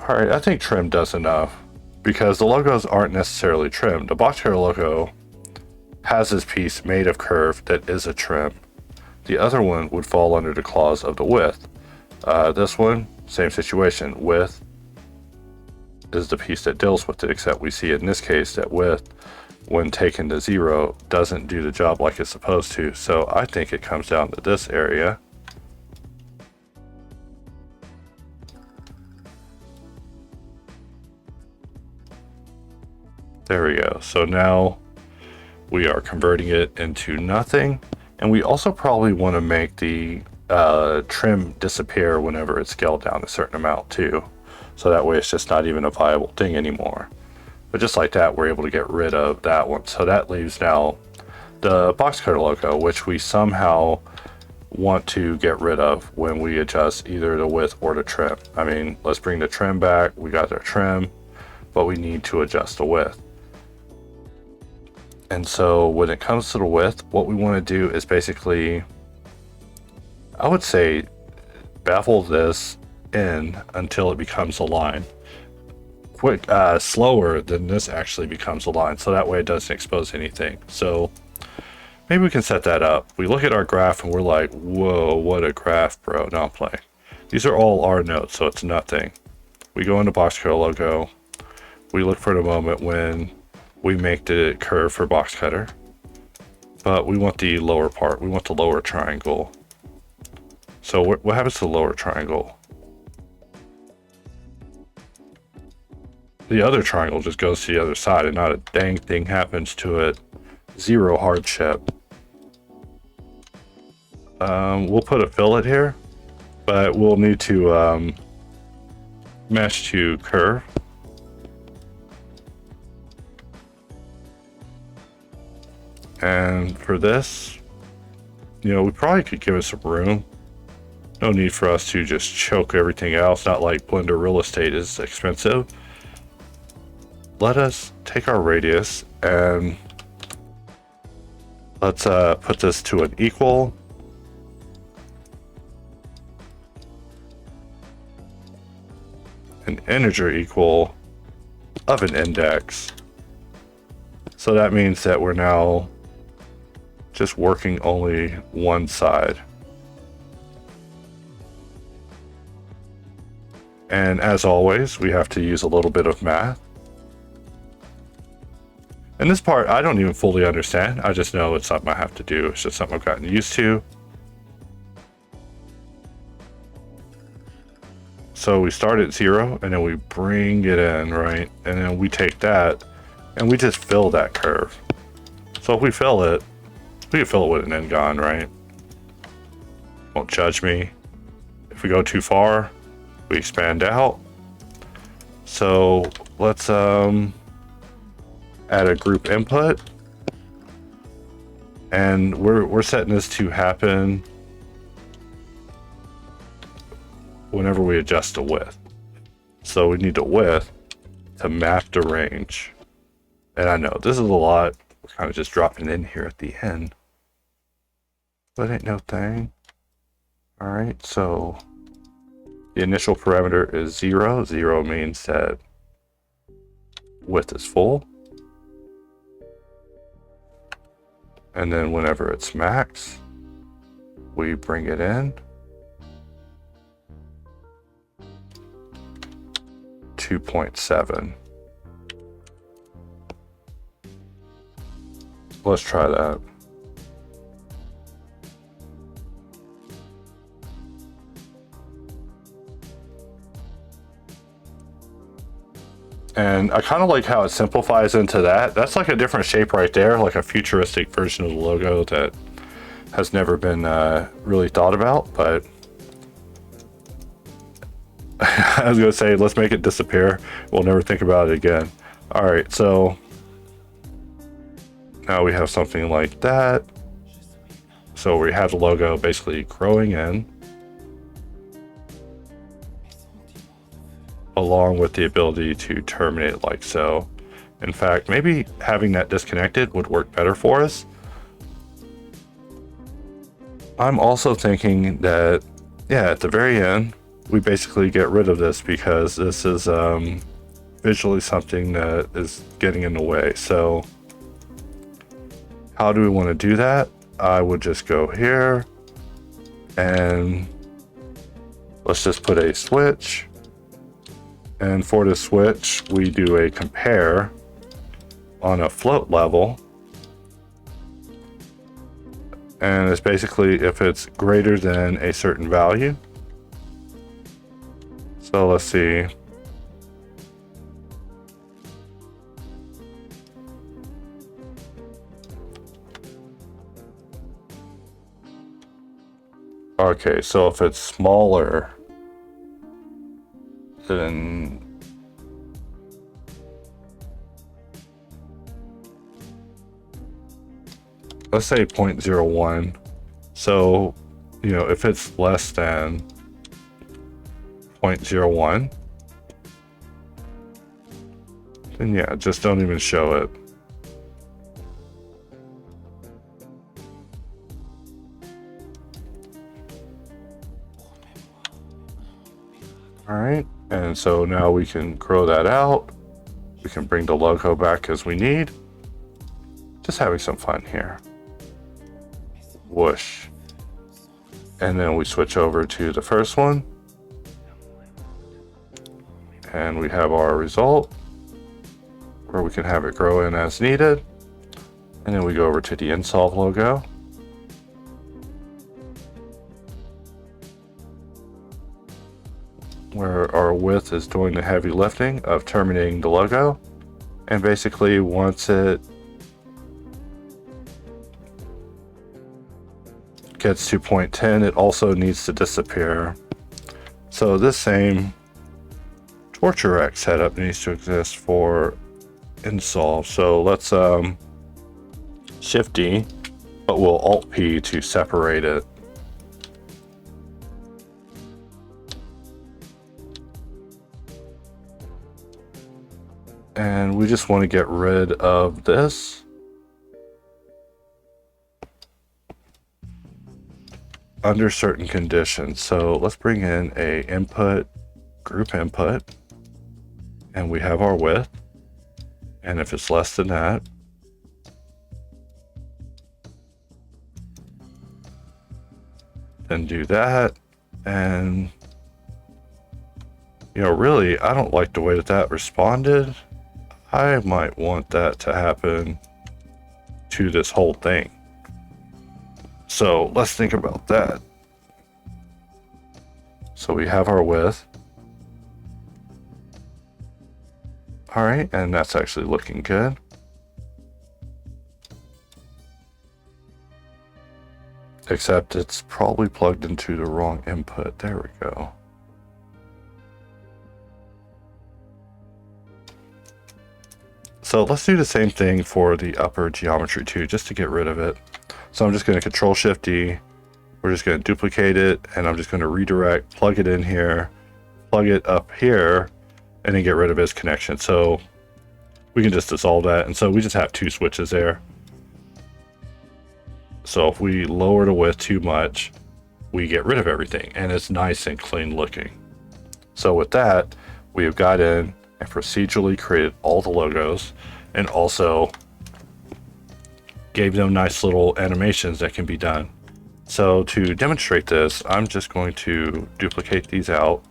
Speaker 1: All right, I think trim does enough because the logos aren't necessarily trimmed. The Boxcutter logo has this piece made of curve that is a trim. The other one would fall under the clause of the width. This one, same situation. Width is the piece that deals with it, except we see in this case that width, when taken to 0, doesn't do the job like it's supposed to. So I think it comes down to this area. There we go. So now we are converting it into nothing. And we also probably want to make the trim disappear whenever it's scaled down a certain amount too. So that way it's just not even a viable thing anymore. But just like that, we're able to get rid of that one. So that leaves now the Boxcutter logo, which we somehow want to get rid of when we adjust either the width or the trim. I mean, let's bring the trim back. We got our trim, but we need to adjust the width. And so when it comes to the width, what we want to do is basically, I would say, bevel this in until it becomes a line. Slower than this actually becomes a line, so that way it doesn't expose anything. So maybe we can set that up. We look at our graph and we're like, whoa, what a graph, bro. No, I'm playing. These are all our nodes, so it's nothing. We go into Boxcutter logo. We look for the moment when we make the curve for Boxcutter, but we want the lower part. We want the lower triangle. So what happens to the lower triangle? The other triangle just goes to the other side and not a dang thing happens to it. Zero hardship. We'll put a fillet here, but we'll need to mesh to curve. And for this, you know, we probably could give it some room. No need for us to just choke everything else. Not like Blender real estate is expensive. Let us take our radius and let's put this to an equal. An integer equal of an index. So that means that we're now just working only one side. And as always, we have to use a little bit of math. And this part, I don't even fully understand. I just know it's something I have to do. It's just something I've gotten used to. So we start at 0 and then we bring it in, right? And then we take that and we just fill that curve. So if we fill it, we can fill it with an n-gon, right? Won't judge me. If we go too far, we expand out. So let's add a group input. And we're setting this to happen whenever we adjust the width. So we need the width to map the range. And I know this is a lot. We're kind of just dropping in here at the end. But ain't no thing. All right, so the initial parameter is 0. 0 means that width is full. And then whenever it's max, we bring it in. 2.7. Let's try that. And I kind of like how it simplifies into that. That's like a different shape right there, like a futuristic version of the logo that has never been really thought about, but I was gonna say, let's make it disappear. We'll never think about it again. All right, so now we have something like that. So we have the logo basically growing in, along with the ability to terminate like so. In fact, maybe having that disconnected would work better for us. I'm also thinking that, yeah, at the very end, we basically get rid of this because this is visually something that is getting in the way. So how do we want to do that? I would just go here and let's just put a switch. And for the switch, we do a compare on a float level. And it's basically if it's greater than a certain value. So let's see. Okay, so if it's smaller than let's say 0.01. So, you know, if it's less than 0.01, then yeah, just don't even show it. All right, and so now we can grow that out. We can bring the logo back as we need. Just having some fun here. Whoosh. And then we switch over to the first one. And we have our result where we can have it grow in as needed. And then we go over to the Insolve logo. Where our width is doing the heavy lifting of terminating the logo. And basically once it gets to 0.10, it also needs to disappear. So this same Torture X setup needs to exist for Insolve. So let's Shift D, but we'll Alt P to separate it. And we just want to get rid of this. Under certain conditions. So let's bring in a input, group input, and we have our width. And if it's less than that, then do that. And, you know, really, I don't like the way that that responded. I might want that to happen to this whole thing. So let's think about that. So we have our width. All right, and that's actually looking good. Except it's probably plugged into the wrong input. There we go. So let's do the same thing for the upper geometry too, just to get rid of it. So I'm just going to Control Shift D. We're just going to duplicate it, and I'm just going to redirect, plug it in here, plug it up here, and then get rid of its connection. So we can just dissolve that. And so we just have two switches there. So if we lower the width too much, we get rid of everything, and it's nice and clean looking. So with that, we have got in and procedurally created all the logos, and also gave them nice little animations that can be done. So to demonstrate this, I'm just going to duplicate these out,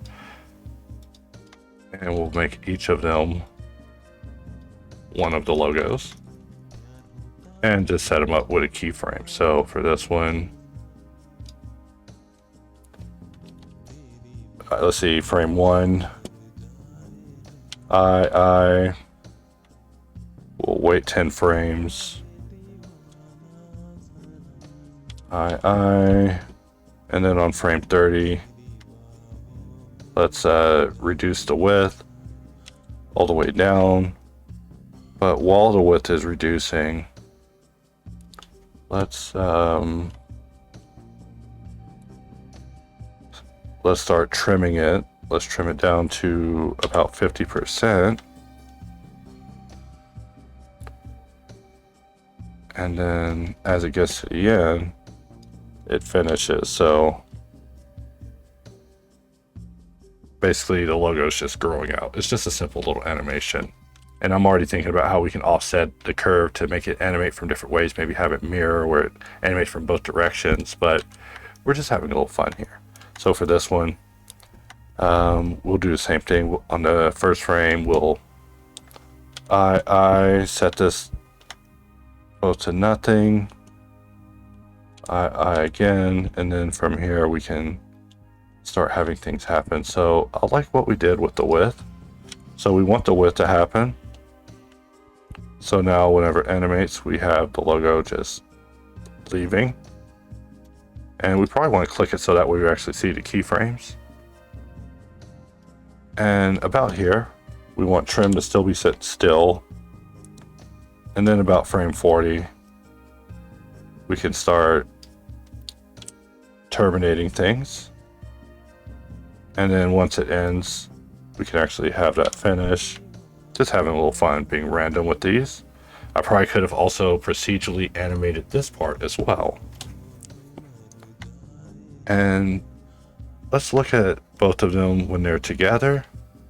Speaker 1: and we'll make each of them one of the logos, and just set them up with a keyframe. So for this one, let's see, frame 1, we'll wait 10 frames, and then on frame 30, let's reduce the width all the way down. But while the width is reducing, let's start trimming it. Let's trim it down to about 50%. And then as it gets to the end, it finishes. So basically the logo is just growing out. It's just a simple little animation. And I'm already thinking about how we can offset the curve to make it animate from different ways, maybe have it mirror where it animates from both directions, but we're just having a little fun here. So for this one, we'll do the same thing. On the first frame, we'll I set this both to nothing, I again, and then from here we can start having things happen. So I like what we did with the width. So we want the width to happen. So now whenever it animates, we have the logo just leaving. And we probably want to click it so that way we actually see the keyframes. And about here, we want trim to still be set still. And then about frame 40, we can start terminating things. And then once it ends, we can actually have that finish. Just having a little fun being random with these. I probably could have also procedurally animated this part as well. And let's look at both of them when they're together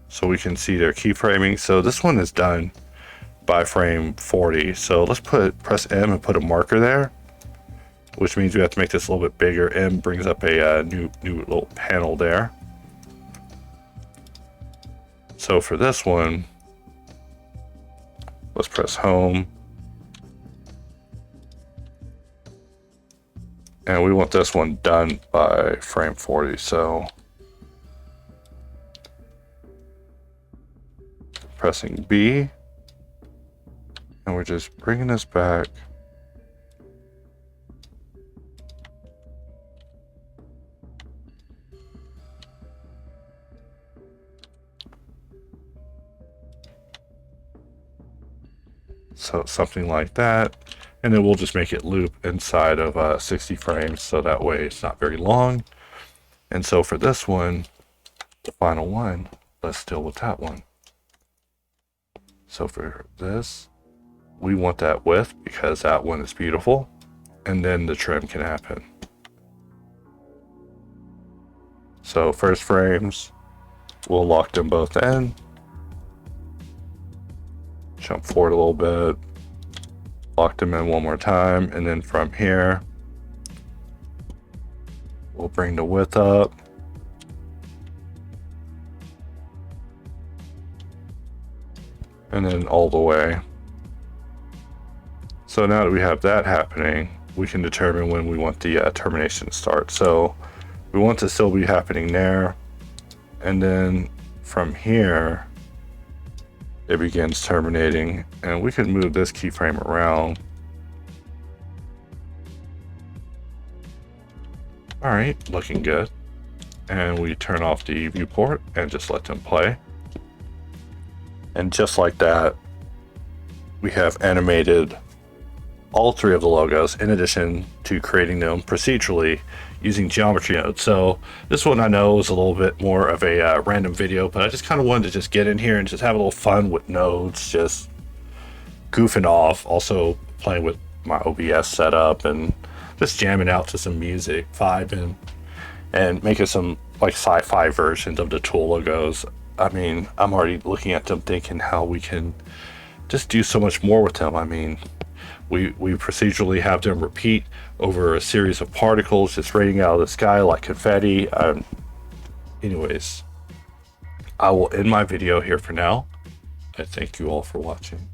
Speaker 1: so we can see their keyframing. So this one is done by frame 40. So let's press M and put a marker there, which means we have to make this a little bit bigger. M brings up a new little panel there. So for this one, let's press home. And we want this one done by frame 40. So pressing B, and we're just bringing this back. So something like that. And then we'll just make it loop inside of 60 frames, so that way it's not very long. And so for this one, the final one, let's deal with that one. So for this, we want that width because that one is beautiful, and then the trim can happen. So first frames, we'll lock them both in. Jump forward a little bit. Lock them in one more time, and then from here we'll bring the width up, and then all the way. So now that we have that happening, we can determine when we want the termination to start. So we want to still be happening there, and then from here it begins terminating, and we can move this keyframe around. All right, looking good. And we turn off the viewport and just let them play. And just like that, we have animated all three of the logos in addition to creating them procedurally using geometry nodes. So this one I know is a little bit more of a random video, but I just kind of wanted to just get in here and just have a little fun with nodes, just goofing off, also playing with my OBS setup and just jamming out to some music, vibing, and making some like sci-fi versions of the tool logos. I mean, I'm already looking at them thinking how we can just do so much more with them. I mean, We procedurally have them repeat over a series of particles just raining out of the sky like confetti. Anyways, I will end my video here for now. I thank you all for watching.